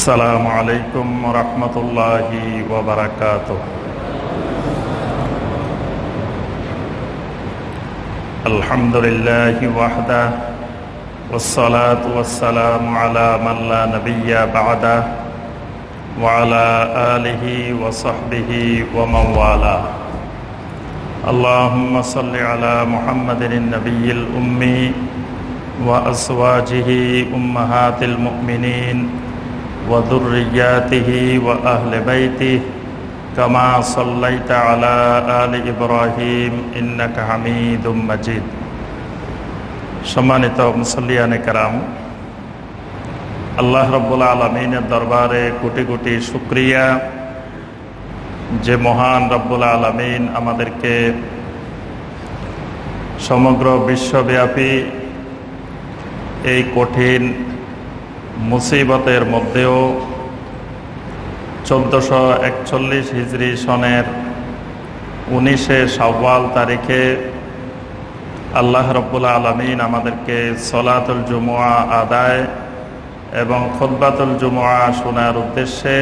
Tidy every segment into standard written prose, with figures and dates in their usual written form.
আসসালামু আলাইকুম ওয়া রাহমাতুল্লাহি ওয়া বারাকাতুহু। আলহামদুলিল্লাহি ওয়াহদা ওয়াসসালাতু ওয়াসসালামু আলা মান লা নাবিয়্যা বা'দা ওয়া আলা আলিহি ওয়া সাহবিহি ওয়া মান ওয়ালা। আল্লাহুম্মা সাল্লি আলা মুহাম্মাদিন নাবিয়্যিল উম্মি ওয়া আজওয়াজিহি উম্মাহাতিল মুমিনিন ওয়া যুররিয়াতিহি ওয়া আহলি বাইতিহি কামা সাল্লাইতা আলা আলি ইব্রাহিম ইন্নাকা হামিদুম মাজিদ। সম্মানিত মুসল্লিয়ানে কেরাম, আল্লাহ রাব্বুল আলামিনের দরবারে কোটি কোটি শুকরিয়া যে মহান রাব্বুল আলামিন আমাদেরকে সমগ্র বিশ্বব্যাপী এই কঠিন মুসিবতের মধ্যেও 1441 হিজরি সনের 19শে শাওয়াল তারিখে আল্লাহ রাব্বুল আলামিন আমাদেরকে সলাতুল জুমুআ আদায় এবং খুতবাতুল জুমুআ শোনার উদ্দেশ্যে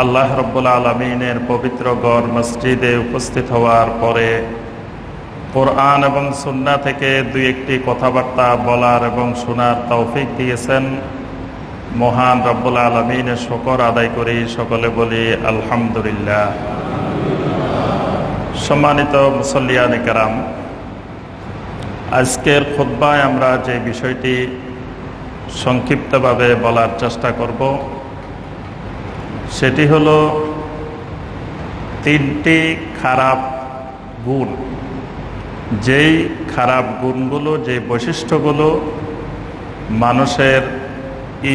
আল্লাহ রাব্বুল আলামিনের পবিত্র ঘর মসজিদে উপস্থিত হওয়ার পরে কোরআন এবং সুন্নাহ থেকে দুই একটি কথাবার্তা বলার এবং শোনার তৌফিক দিয়েছেন। মহান রব্বুল আলামিনের শুকর আদায় করি, সকলে বলি আলহামদুলিল্লাহ। সম্মানিত মুসল্লিয়ানে কেরাম, আজকের খুতবায় আমরা যে বিষয়টি সংক্ষিপ্তভাবে বলার চেষ্টা করব সেটি হলো তিনটি খারাপ গুণ। যেই খারাপ গুণগুলো, যে বৈশিষ্ট্যগুলো মানুষের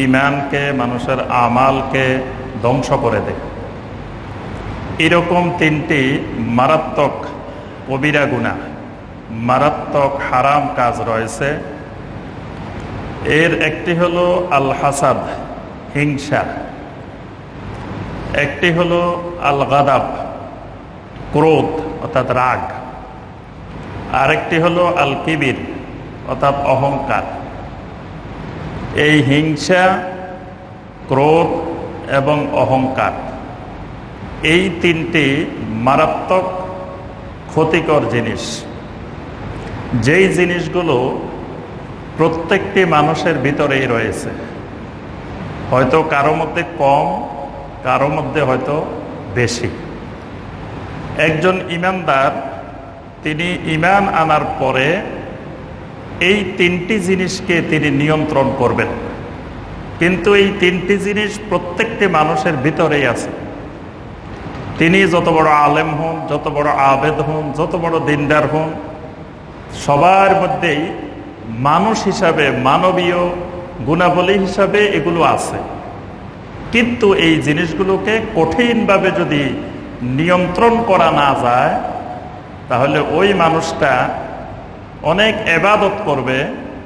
ঈমানকে, মানুষের আমালকে ধ্বংস করে দেয়, এরকম তিনটি মারাত্মক কবিরা গুনাহ, মারাত্মক হারাম কাজ রয়েছে। এর একটি হলো আল হাসাদ, হিংসা; একটি হলো আল গাদাব, ক্রোধ অর্থাৎ রাগ; আরেকটি হলো আল কিবির অর্থাৎ অহংকার। এই হিংসা, ক্রোধ এবং অহংকার, এই তিনটি মারাত্মক ক্ষতিকর জিনিস, যেই জিনিসগুলো প্রত্যেকটি মানুষের ভিতরেই রয়েছে। হয়তো কারো মধ্যে কম, কারো মধ্যে হয়তো বেশি। একজন ঈমানদার তিনি ঈমান আনার পরে এই তিনটি জিনিসকে তিনি নিয়ন্ত্রণ করবেন, কিন্তু এই তিনটি জিনিস প্রত্যেকটি মানুষের ভিতরেই আছে। তিনি যত বড় আলেম হন, যত বড় আবেদ হন, যত বড় দিনদার হন, সবার মধ্যেই মানুষ হিসাবে, মানবীয় গুণাবলী হিসাবে এগুলো আছে। কিন্তু এই জিনিসগুলোকে কঠিনভাবে যদি নিয়ন্ত্রণ করা না যায়, তাহলে ওই মানুষটা অনেক এবাদত করবে,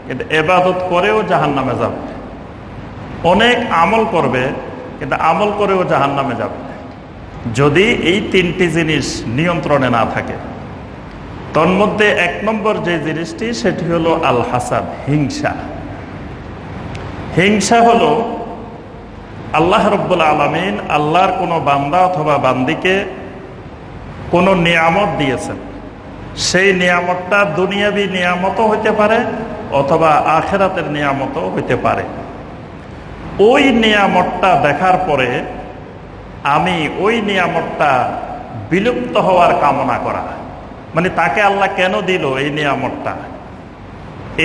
কিন্তু এবাদত করেও জাহান্নামে যাবে। অনেক আমল করবে, কিন্তু আমল করেও জাহান্নামে যাবে, যদি এই তিনটি জিনিস নিয়ন্ত্রণে না থাকে। তন্মধ্যে এক নম্বর যে জিনিসটি, সেটি হলো আল হাসাদ, হিংসা। হিংসা হলো আল্লাহ রাব্বুল আলামিন আল্লাহর কোনো বান্দা অথবা বান্দিকে কোনো নিয়ামত দিয়েছেন, সেই নিয়ামতটা দুনিয়াবী নিয়ামতও হইতে পারে অথবা আখিরাতের নিয়ামতও হইতে পারে। ওই নিয়ামতটা দেখার পরে আমি ওই নিয়ামতটা বিলুপ্ত হওয়ার কামনা করা, মানে তাকে আল্লাহ কেন দিল এই নিয়ামতটা,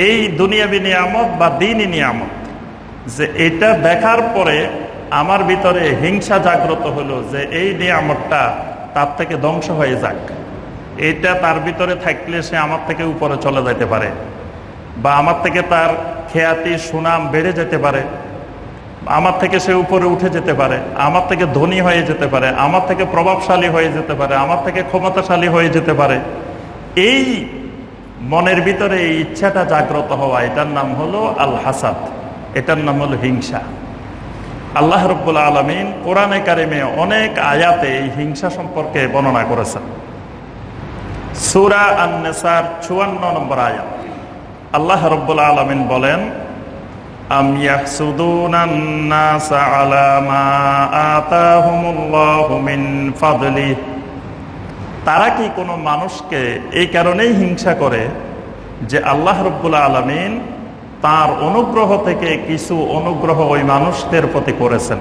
এই দুনিয়াবী নিয়ামত বা দ্বীনি নিয়ামত, যে এটা দেখার পরে আমার ভিতরে হিংসা জাগ্রত হলো যে এই নিয়ামতটা তার থেকে ধ্বংস হয়ে যাক। এটা তার ভিতরে থাকলে সে আমার থেকে উপরে চলে যেতে পারে, বা আমার থেকে তার খ্যাতি সুনাম বেড়ে যেতে পারে, আমার থেকে সে উপরে উঠে যেতে পারে, আমার থেকে ধনী হয়ে যেতে পারে, আমার থেকে প্রভাবশালী হয়ে যেতে পারে, আমার থেকে ক্ষমতাশালী হয়ে যেতে পারে। এই মনের ভিতরে এই ইচ্ছাটা জাগ্রত হওয়া, এটার নাম হলো আল হাসাদ, এটার নাম হলো হিংসা। আল্লাহ রাব্বুল আলামিন কোরআনে কারিমে অনেক আয়াতে এই হিংসা সম্পর্কে বর্ণনা করেছেন। সূরা আন-নিসার 54 নম্বর আয়াত আল্লাহ রাব্বুল আলামিন বলেন, আম ইয়াহসুদুনান নাসা আলা মা আতাহুমুল্লাহু মিন ফাদলিহি, তারা কি কোনো মানুষকে এই কারণেই হিংসা করে যে আল্লাহ রাব্বুল আলামিন তার অনুগ্রহ থেকে কিছু অনুগ্রহ ওই মানুষদের প্রতি করেছেন,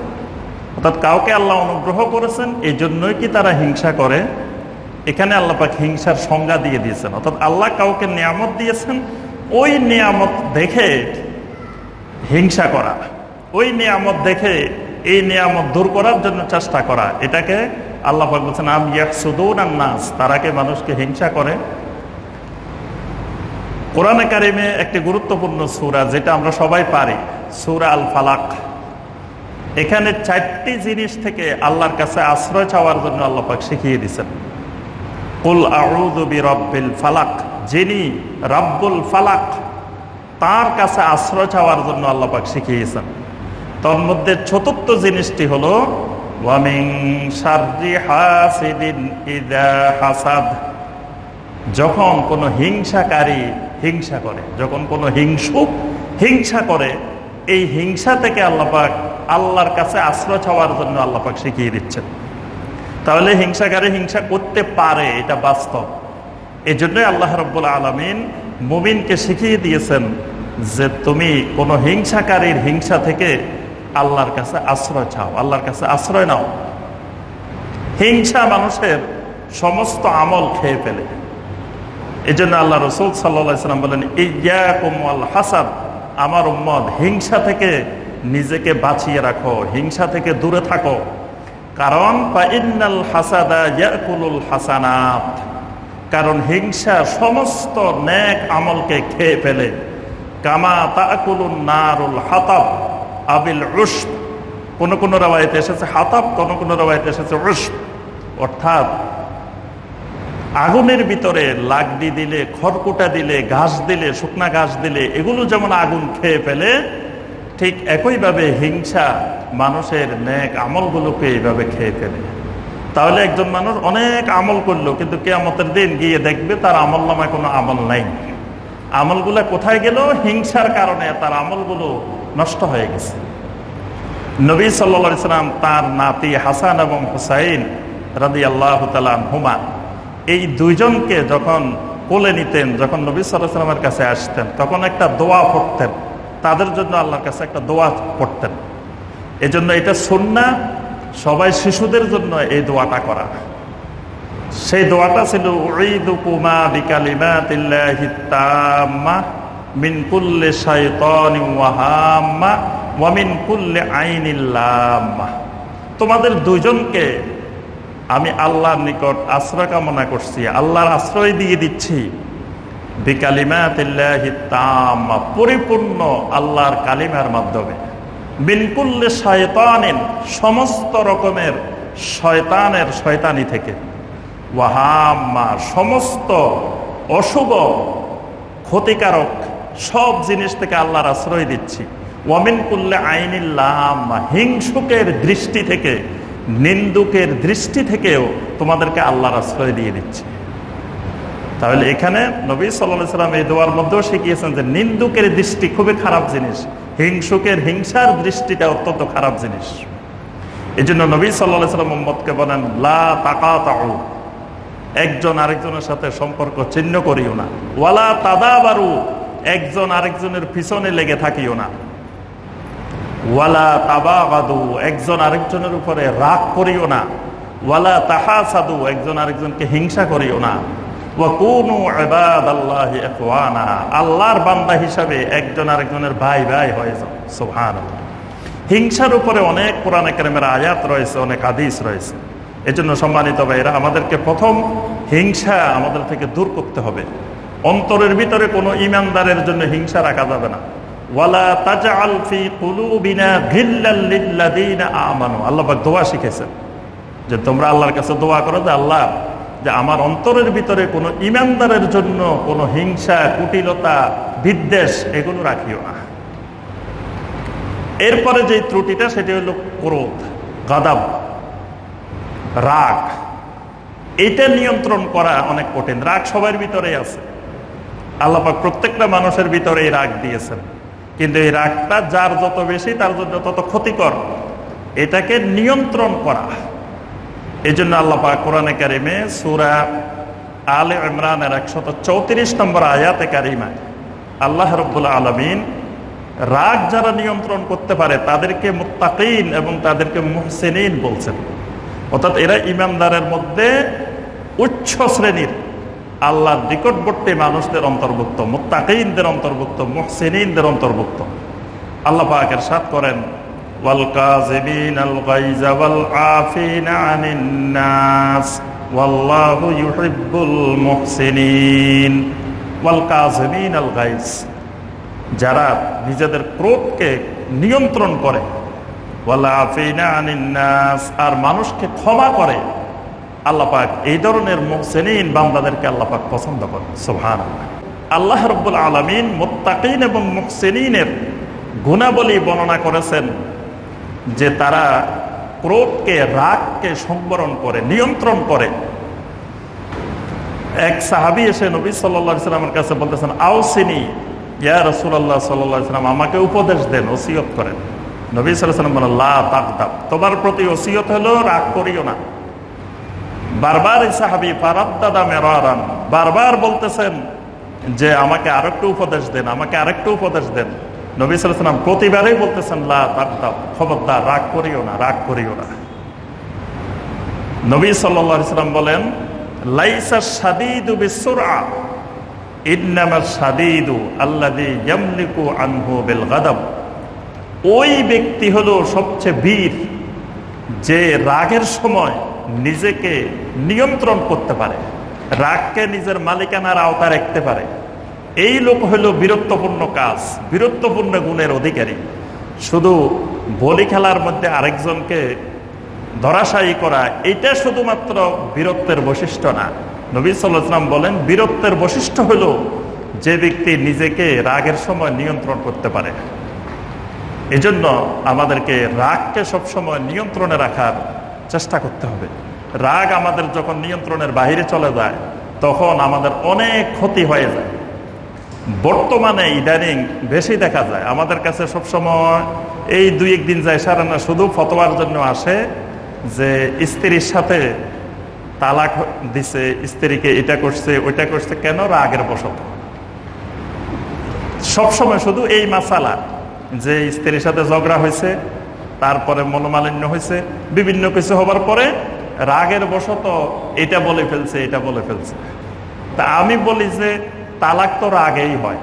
অর্থাৎ কাউকে আল্লাহ অনুগ্রহ করেছেন, এই জন্যই কি তারা হিংসা করে? এখানে আল্লাহ পাক হিংসার সংজ্ঞা দিয়ে দিয়েছেন, অর্থাৎ আল্লাহ কাউকে নিয়ামত দিয়েছেন, ওই নিয়ামত দেখে হিংসা করা, ওই নিয়ামত দেখে এই নিয়ামত দূর করার জন্য চেষ্টা করা, এটাকে আল্লাহ পাক বলছেন আম ইয়াহসুদুনান নাস, তারা কি মানুষকে হিংসা করে? কোরআনে কারিমে একটি গুরুত্বপূর্ণ সূরা যেটা আমরা সবাই পারি, সূরা আল ফালাক, এখানে 4টি জিনিস থেকে আল্লাহর কাছে আশ্রয় চাওয়ার জন্য আল্লাহ পাক শিখিয়ে দিয়েছেন। কুল আউযু বিরাব্বিল ফালাক, যিনি রাব্বুল ফালাক তার কাছে আশ্রয় চাওয়ার জন্য আল্লাহ পাক শিখিয়েছেন। তার মধ্যে চতুর্থ জিনিসটি হলো ওয়া মিন শাররি হাসিদিন ইযা হাসাদ, যখন কোনো হিংসাকারী হিংসা করে, যখন কোনো হিংসুক হিংসা করে, এই হিংসা থেকে আল্লাহ পাক আল্লাহর কাছে আশ্রয় চাওয়ার জন্য আল্লাহ পাক শিখিয়ে দিচ্ছেন। তাহলে হিংসাকারী হিংসা করতে পারে, এটা বাস্তব। এই জন্যই আল্লাহ রাব্বুল আলামিন মুমিনকে শিখিয়ে দিয়েছেন যে তুমি কোনো হিংসাকারীর হিংসা থেকে আল্লাহর কাছে আশ্রয় চাও, আল্লাহর কাছে আশ্রয় নাও। হিংসা মানুষের সমস্ত আমল খেয়ে ফেলে। এই জন্য আল্লাহ রাসূল সাল্লাল্লাহু আলাইহি ওয়াসাল্লাম বলেন ইয়্যাকুম ওয়াল হাসাদ, আমার উম্মত হিংসা থেকে নিজেকে বাঁচিয়ে রাখো, হিংসা থেকে দূরে থাকো। কারণ ফাইন্নাল হাসাদা ইয়াকুলুল হাসানাত, কারণ হিংসা সমস্ত নেক আমলকে খেয়ে ফেলে। কামা তাকুলুন নারুল হাতাব আবিল উশব, কোন কোন রাওয়ায়াতে এসেছে হাতাব, কোন কোন রাওয়ায়াতে এসেছে উশব, অর্থাৎ আগুনের ভিতরে লাগড়ি দিলে, খড়কুটা দিলে, ঘাস দিলে, শুকনা ঘাস দিলে এগুলো যেমন আগুন খেয়ে ফেলে, ঠিক একইভাবে হিংসা মানুষের নেক আমলগুলোকে এইভাবে খেয়ে ফেলে। তাহলে একজন মানুষ অনেক আমল করলো, কিন্তু কিয়ামতের দিন গিয়ে দেখবে তার আমলনামায় কোনো আমল নাই। আমলগুলো কোথায় গেল? হিংসার কারণে তার আমলগুলো নষ্ট হয়ে গেছে। নবী সাল্লাল্লাহু আলাইহি সাল্লাম তার নাতি হাসান এবং হুসাইন রাদিয়াল্লাহু তাআলা আনহুমা, এই দুইজনকে যখন কোলে নিতেন, যখন নবী সাল্লাল্লাহু আলাইহি সাল্লামের কাছে আসতেন, তখন একটা দোয়া পড়তেন, তাদের জন্য আল্লাহর কাছে একটা দোয়া পড়তেন। এজন্য এটা সুন্নাহ, সবাই শিশুদের জন্য এই দোয়াটা করা। সেই দোয়াটা ছিল উঈদুকুমা বিকালিমাতিল্লাহিত তাম্মা মিন কুল্লি শাইতানিন ওয়া হাম্মা ওয়া মিন কুল্লি আইনিল লাম্মা, তোমাদের দুইজনকে আমি আল্লাহর নিকট আশ্রয় কামনা করছি, আল্লাহর আশ্রয় দিয়ে দিচ্ছি। বিকালিমাতিল্লাহিত তাম্মা, পরিপূর্ণ আল্লাহর কালিমার মাধ্যমে। মিন কুল্লি শাইতানিন, সমস্ত রকমের শয়তানের শয়তানি থেকে। ওয়া হাম্মা, সমস্ত অশুভ ক্ষতিকারক সব জিনিস থেকে আল্লাহর আশ্রয় দিচ্ছি। ওয়া মিন কুল্লি আইনিল লাম্মা, হিংসুকের দৃষ্টি থেকে, নিন্দুকের দৃষ্টি থেকেও তোমাদেরকে আল্লাহর আশ্রয় দিয়ে দিচ্ছি। তাহলে এখানে নবী সাল্লাল্লাহু আলাইহি সাল্লাম এই দোয়ার মধ্যেও শিখিয়েছেন যে নিন্দুকের দৃষ্টি খুবই খারাপ জিনিস, হিংসুকের হিংসার দৃষ্টিটা অত্যন্ত খারাপ জিনিস। এই জন্য নবী সাল্লাল্লাহু আলাইহি সাল্লাম উম্মতকে বলেন লা তাকাতাউ, একজন আরেকজনের সাথে সম্পর্ক ছিন্ন করিও না। ওয়ালা তাদাবারু, একজন আরেকজনের পিছনে লেগে থাকিও না। ওয়ালা তাবাগাদু, একজন আরেকজনের উপরে রাগ করিও না। ওয়ালা তাহাসাদু, একজন আরেকজনকে হিংসা করিও না। ওয়া কুনু ইবাদাল্লাহি ইখওয়ানা, আল্লাহর বান্দা হিসাবে একজন আরেকজনের ভাই ভাই হয়ে যাও। সুবহানাল্লাহ। হিংসার উপরে অনেক কোরআনে কারিমের আয়াত রয়েছে, অনেক হাদিস রয়েছে। এজন্য সম্মানিত ভাইরা, আমাদেরকে প্রথম হিংসা আমাদের থেকে দূর করতে হবে। অন্তরের ভিতরে কোনো ঈমানদারের জন্য হিংসা রাখা যাবে না। ওয়ালা তাজআল ফি কুলুবিনা গিল্লাল লিল্লাযিনা আমানু, আল্লাহ পাক দোয়া শিখেছেন যে তোমরা আল্লাহর কাছে দোয়া করো যে আল্লাহ, যে আমার অন্তরের ভিতরে কোনো ঈমানদারের জন্য কোনো হিংসা, কুটিলতা, বিদ্বেষ এগুলো রাখিও না। এরপরে যে ত্রুটিটা সেটি হলো ক্রোধ, গাদাব, রাগ। এটা নিয়ন্ত্রণ করা অনেক কঠিন। রাগ সবার ভিতরে আছে, আল্লাহ পাক প্রত্যেকটা মানুষের ভিতরে রাগ দিয়েছেন। কিন্তু এই রাগটা যার যত বেশি তার জন্য তত ক্ষতিকর, এটাকে নিয়ন্ত্রণ করা। এই জন্য আল্লাহ পাক কোরআনে কারিমে সূরা আলে ইমরানের 134 নম্বর আয়াতে কারিমায় আল্লাহ রাব্বুল আলামিন রাগ যারা নিয়ন্ত্রণ করতে পারে তাদেরকে মুত্তাকিন এবং তাদেরকে মুহসিনিন বলছেন। অর্থাৎ এরা ঈমানদারের মধ্যে উচ্চ শ্রেণীর আল্লাহর নিকটবর্তী মানুষদের অন্তর্ভুক্ত, মুত্তাকিনদের অন্তর্ভুক্ত, মুহসিনিনদের অন্তর্ভুক্ত। আল্লাহ পাক ইরশাদ করেন, ওয়াল কাযিমিনাল গায়যা ওয়াল আফিনা আনিন নাস ওয়াল্লাহু ইউহিব্বুল মুহসিনিন। ওয়াল কাযিমিনাল গায়জ, যারা নিজেদের ক্রোধকে নিয়ন্ত্রণ করে, ওয়াল আফিনা আনিন নাস, আর মানুষকে ক্ষমা করে, আল্লাহ পাক এই ধরনের মুহসিনিন বান্দাদেরকে আল্লাহ পাক পছন্দ করেন। সুবহানাল্লাহ। আল্লাহ রাব্বুল আলামিন মুত্তাকিন এবং মুহসিনিনের গুণাবলী বর্ণনা করেছেন যে তারা ক্রোধকে, রাগকে সংবরণ করে, নিয়ন্ত্রণ করে। এক সাহাবী এসে নবী সাল্লাল্লাহু আলাইহি সাল্লামের কাছে বলতেছেন, আওসিনি ইয়া রাসূলুল্লাহ সাল্লাল্লাহু আলাইহি সাল্লাম, আমাকে উপদেশ দেন, ওসিয়ত করেন। নবী সাল্লাল্লাহু আলাইহি সাল্লাম বলেন, লা তাগদাব, তোমার প্রতি ওসিয়ত হলো রাগ করিও না। বারবার এই সাহাবী ফারাদ্দাদা মিরারান, বারবার বলতেছেন যে আমাকে আরেকটু উপদেশ দেন, আমাকে আরেকটু উপদেশ দেন। নবী সাল্লাল্লাহু আলাইহি সাল্লাম প্রতিবারই বলতেছেন, লা তাগদাব, খবরদার রাগ করিও না, রাগ করিও না। নবী সাল্লাল্লাহু আলাইহি সাল্লাম বলেন, লাইসা শাদীদু বিসুরআ ইন্নামাস শাদীদু আল্লাযী ইয়ামলিকু আনহু বিল গাদাব। ওই ব্যক্তি হলো সবচেয়ে বীর যে রাগের সময় নিজেকে নিয়ন্ত্রণ করতে পারে, রাগকে নিজের মালিকানার আওতায় রাখতে পারে। এই লোক হলো বীরত্বপূর্ণ কাজ, বীরত্বপূর্ণ গুণের অধিকারী। শুধু বলি খেলার মধ্যে আরেকজনকে ধরাশায়ী করা, এটা শুধুমাত্র বীরত্বের বৈশিষ্ট্য না। নবী সাল্লাল্লাহু আলাইহি ওয়াসাল্লাম বলেন, বীরত্বের বৈশিষ্ট্য হলো যে ব্যক্তি নিজেকে রাগের সময় নিয়ন্ত্রণ করতে পারে। এজন্য আমাদেরকে রাগকে সবসময় নিয়ন্ত্রণে রাখার চেষ্টা করতে হবে। রাগ আমাদের যখন নিয়ন্ত্রণের বাইরে চলে যায় তখন আমাদের অনেক ক্ষতি হয়ে যায়। বর্তমানে ইদানিং বেশি দেখা যায়, আমাদের কাছে সবসময় এই 2-1 দিন যায় সারা না, শুধু ফতোয়ার জন্য আসে যে স্ত্রীর সাথে তালাক দিছে, স্ত্রীকে এটা করছে ওইটা করছে, কেন? রাগের বশত। সবসময় শুধু এই মাসালা যে স্ত্রীর সাথে ঝগড়া হয়েছে, তারপরে মনোমালিন্য হয়েছে, বিভিন্ন কিছু হবার পরে রাগের বশত এটা বলে ফেলছে, এটা বলে ফেলছে। তা আমি বলি যে তালাক তো রাগেই হয়,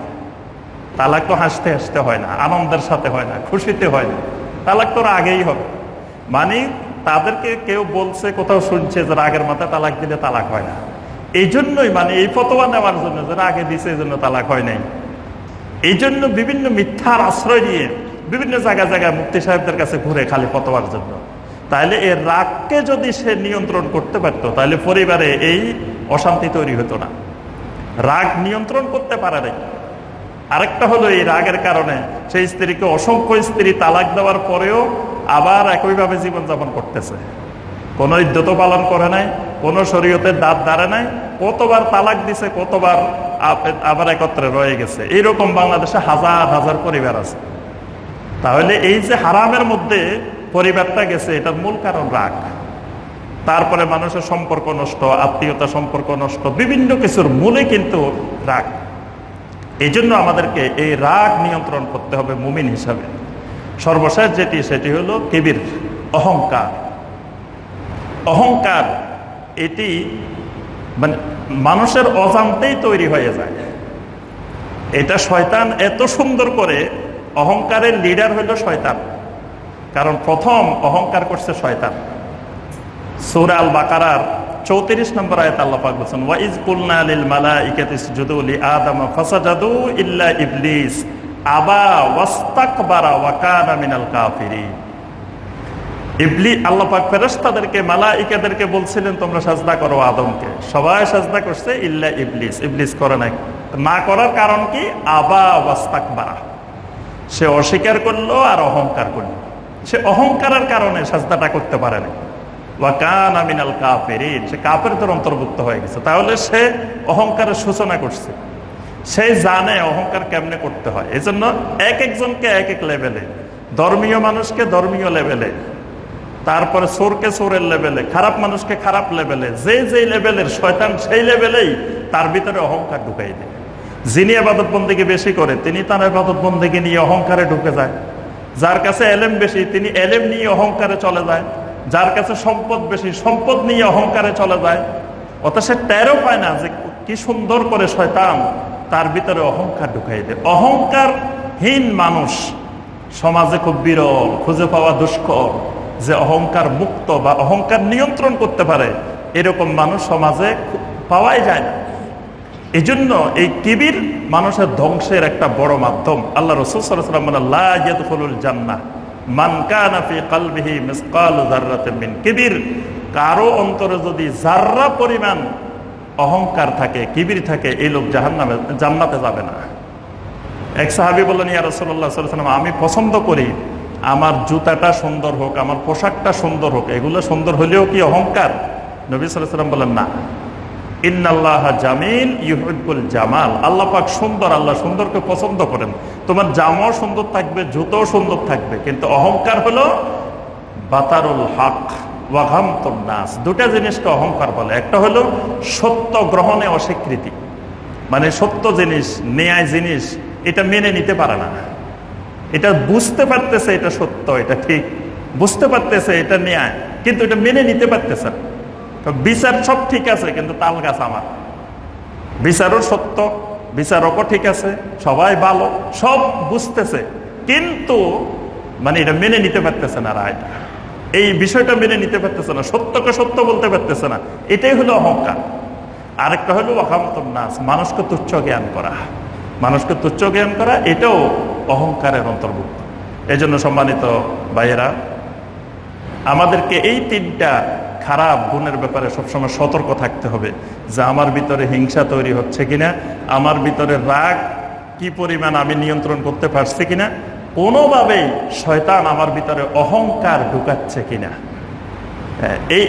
তালাক তো হাসতে হাসতে হয় না, আনন্দের সাথে হয় না, খুশিতে হয় না, তালাক তো রাগেই হবে। মানে তাদেরকে কেউ বলছে, কোথাও শুনছে যে রাগের মাথায় তালাক দিলে তালাক হয় না। এই জন্যই মানে এই ফতোয়া নেওয়ার জন্য যে রাগে দিছে এই জন্য তালাক হয় নাই, এই জন্য বিভিন্ন মিথ্যার আশ্রয় নিয়ে বিভিন্ন জায়গায় জায়গায় মুফতি সাহেবদের কাছে ঘুরে খালি ফতোয়ার জন্য। তাহলে এর রাগকে যদি সে নিয়ন্ত্রণ করতে পারতো তাহলে পরিবারে এই অশান্তি তৈরি হতো না। রাগ নিয়ন্ত্রণ করতে পারে নাই। আরেকটা হলো এই রাগের কারণে সেই স্ত্রীকে অসংখ্য স্ত্রী তালাক দেওয়ার পরেও আবার একইভাবে জীবনযাপন করতেছে, কোনো ইদ্যত পালন করে নাই, কোনো শরীয়তের দাঁত দাঁড়ে নাই, কতবার তালাক দিছে, কতবার আবার একত্রে রয়ে গেছে। এইরকম বাংলাদেশে হাজার হাজার পরিবার আছে। তাহলে এই যে হারামের মধ্যে পরিবারটা গেছে, এটার মূল কারণ রাগ। তারপরে মানুষের সম্পর্ক নষ্ট, আত্মীয়তা সম্পর্ক নষ্ট, বিভিন্ন কিছুর মূলে কিন্তু রাগ। এই জন্য আমাদেরকে এই রাগ নিয়ন্ত্রণ করতে হবে মুমিন হিসাবে। সর্বশেষ যেটি, সেটি হলো কিবির, অহংকার। অহংকার এটি মানে মানুষের অজান্তেই তৈরি হয়ে যায়। এটা শয়তান এত সুন্দর করে, অহংকারের লিডার হইল শয়তান, কারণ প্রথম অহংকার করছে শয়তান। সূরা আল বাকারার 34 নম্বর আয়াত আল্লাহ পাক বলেন, ওয়া ইজ কুলনা লিল মালাইকাতি ইসজুদু লি আদম ফাসাজাদু ইল্লা ইবলিস আবা ওয়াস্তাকবারা ওয়া কানা মিনাল কাফিরিন। ইবলিস, আল্লাহ পাক ফেরেশতাদেরকে, মালাইকাদেরকে বলছিলেন তোমরা সাজদা করো আদমকে, সবাই সাজদা করছে ইল্লা ইবলিস, ইবলিস করে নাই। না করার কারণ কি? আবা ওয়াস্তাকবারা, সে অস্বীকার করলো আর অহংকার করলো। সে অহংকারের কারণে সাজদাটা করতে পারে না। ওয়া কানা মিনাল কাফিরিন, সে কাফেরদের অন্তর্ভুক্ত হয়ে গেছে। তাহলে সে অহংকারের সূচনা করছে। সেই জানে অহংকার কেমনে করতে হয়। এই জন্য এক একজনকে এক এক লেভেলে, ধর্মীয় মানুষকে ধর্মীয় লেভেলে, তারপরে চোরকে চোরের লেভেলে, খারাপ মানুষকে খারাপ লেভেলে, যে যে লেভেলের শয়তান সেই লেভেলেই তার ভিতরে অহংকার ঢুকাই দেয়। যিনি ইবাদত বন্দেগী বেশি করে তিনি তার ইবাদত বন্দেগী নিয়ে অহংকারে ঢুকে যায়। যার কাছে এলেম বেশি তিনি এলেম নিয়ে অহংকারে চলে যায়। যার কাছে সম্পদ বেশি সম্পদ নিয়ে অহংকারে চলে যায়। অথচ সে টেরও পায় না যে কি সুন্দর করে শয়তান তার ভিতরে অহংকার ঢুকাই দেয়। অহংকারহীন মানুষ সমাজে খুব বিরল, খুঁজে পাওয়া দুষ্কর। যে অহংকার মুক্ত বা অহংকার নিয়ন্ত্রণ করতে পারে এরকম মানুষ সমাজে পাওয়াই যায় না। এই জন্য এই কিবির মানুষের ধ্বংসের একটা বড় মাধ্যম। আল্লাহ রাসূল সাল্লাল্লাহু আলাইহি ওয়াসাল্লাম বলেন, লা ইয়াদখুলুল জান্নাহ মান কানা ফি কলবিহি মিসকালু যাররাতিন মিন কিবির। কারো অন্তরে যদি যাররা পরিমাণ অহংকার থাকে, কিবির থাকে, এই লোক জান্নাতে যাবে না। এক সাহাবী বললেন, ইয়া রাসূলুল্লাহ সাল্লাল্লাহু আলাইহি ওয়াসাল্লাম, আমি পছন্দ করি আমার জুতাটা সুন্দর হোক, আমার পোশাকটা সুন্দর হোক, এগুলো সুন্দর হলেও কি অহংকার? নবী সাল্লাল্লাহু আলাইহি ওয়াসাল্লাম বলেন, না। ইন্নাল্লাহা জামিল ইউহিব্বুল জামাল। আল্লাহ পাক সুন্দর, আল্লাহ সুন্দরকে পছন্দ করেন। তোমার জামাও সুন্দর থাকবে, জুতোও সুন্দর থাকবে, কিন্তু অহংকার হলো বাতারুল হক ওয়া গামতুন নাস। দুটা জিনিসকে অহংকার বলে। একটা হলো সত্য গ্রহণে অস্বীকৃতি, মানে সত্য জিনিস, ন্যায় জিনিস এটা মেনে নিতে পারে না। এটা বুঝতে পারতেছে এটা সত্য, এটা ঠিক, বুঝতে পারতেছে এটা ন্যায়, কিন্তু এটা মেনে নিতে পারতেছে না। বিচার সব ঠিক আছে, কিন্তু তাল গাছ আমার। বিচারও সত্য, বিচারকও ঠিক আছে, সবাই ভালো, সব বুঝতেছে, কিন্তু মানে এটা মেনে নিতে পারতেছে না রায়টা। এই বিষয়টা মেনে নিতে পারতেছে না, সত্যকে সত্য বলতে পারতেছে না। এটাই হলো অহংকার। আরেকটা হলো ওয়াকামতুন নাস, মানুষকে তুচ্ছ জ্ঞান করা। মানুষকে তুচ্ছ জ্ঞান করা এটাও অহংকারের অন্তর্ভুক্ত। এই জন্য সম্মানিত ভাইয়েরা, আমাদেরকে এই তিনটা খারাপ গুণের ব্যাপারে সবসময় সতর্ক থাকতে হবে, যে আমার ভিতরে হিংসা তৈরি হচ্ছে কিনা, আমার ভিতরে রাগ কি পরিমাণ আমি নিয়ন্ত্রণ করতে পারছি কিনা, কোনোভাবেই শয়তান আমার ভিতরে অহংকার ঢুকাচ্ছে কিনা,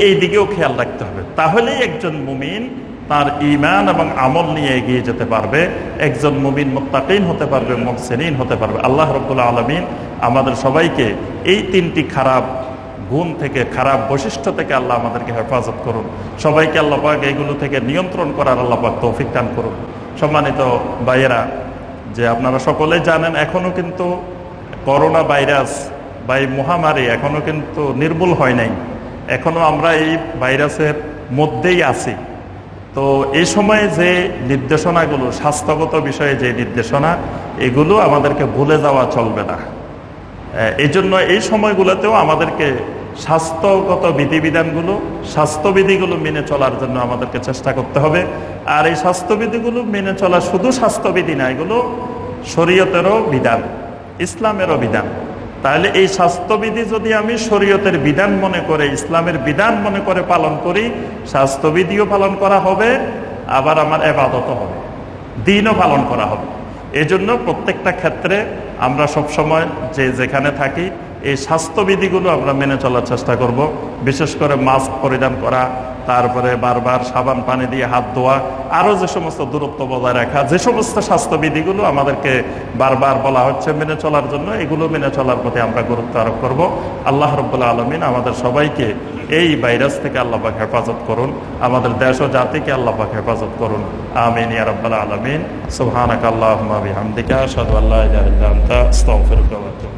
এই দিকেও খেয়াল রাখতে হবে। তাহলেই একজন মুমিন তার ঈমান এবং আমল নিয়ে এগিয়ে যেতে পারবে, একজন মুমিন মুত্তাকিন হতে পারবে, মুহসিনিন হতে পারবে। আল্লাহ রাব্বুল আলামিন আমাদের সবাইকে এই তিনটি খারাপ গুণ থেকে, খারাপ বৈশিষ্ট্য থেকে আল্লাহ আমাদেরকে হেফাজত করুন। সবাইকে আল্লাহ পাক এইগুলো থেকে নিয়ন্ত্রণ করার আল্লাহ পাক তৌফিক দান করুন। সম্মানিত ভাইয়েরা, যে আপনারা সকলেই জানেন এখনো কিন্তু করোনা ভাইরাস বা এই মহামারী এখনো কিন্তু নির্মূল হয় নাই। এখনো আমরা এই ভাইরাসের মধ্যেই আছি। তো এই সময়ে যে নির্দেশনাগুলো, স্বাস্থ্যগত বিষয়ে যে নির্দেশনা, এগুলো আমাদেরকে ভুলে যাওয়া চলবে না। এই জন্য এই সময়গুলোতেও আমাদেরকে স্বাস্থ্যগত বিধিবিধানগুলো, স্বাস্থ্যবিধিগুলো মেনে চলার জন্য আমাদেরকে চেষ্টা করতে হবে। আর এই স্বাস্থ্যবিধিগুলো মেনে চলা শুধু স্বাস্থ্যবিধি না, এগুলো শরীয়তেরও বিধান, ইসলামেরও বিধান। তাহলে এই স্বাস্থ্যবিধি যদি আমি শরীয়তের বিধান মনে করে, ইসলামের বিধান মনে করে পালন করি, স্বাস্থ্যবিধিও পালন করা হবে, আবার আমার ইবাদতও হবে, দিনও পালন করা হবে। এজন্য প্রত্যেকটা ক্ষেত্রে আমরা সবসময় যেখানে থাকি এই স্বাস্থ্যবিধিগুলো আমরা মেনে চলার চেষ্টা করব। বিশেষ করে মাস্ক পরিধান করা, তারপরে বারবার সাবান পানি দিয়ে হাত ধোয়া, আরও যে সমস্ত দূরত্ব বজায় রাখা, যে সমস্ত স্বাস্থ্যবিধিগুলো আমাদেরকে বারবার বলা হচ্ছে মেনে চলার জন্য, এগুলো মেনে চলার প্রতি আমরা গুরুত্ব আরোপ করব। আল্লাহ রাব্বুল আলামিন আমাদের সবাইকে এই ভাইরাস থেকে আল্লাহ পাক হেফাজত করুন, আমাদের দেশ ও জাতিকে আল্লাহ পাক হেফাজত করুন। আমিন ইয়া রাব্বাল আলামিন। সুবহানাকা আল্লাহুম্মা বিহামদিকা আশহাদু আল্লা ইলাহা ইল্লা আনতা আস্তাগফিরুকা ওয়া আতুবু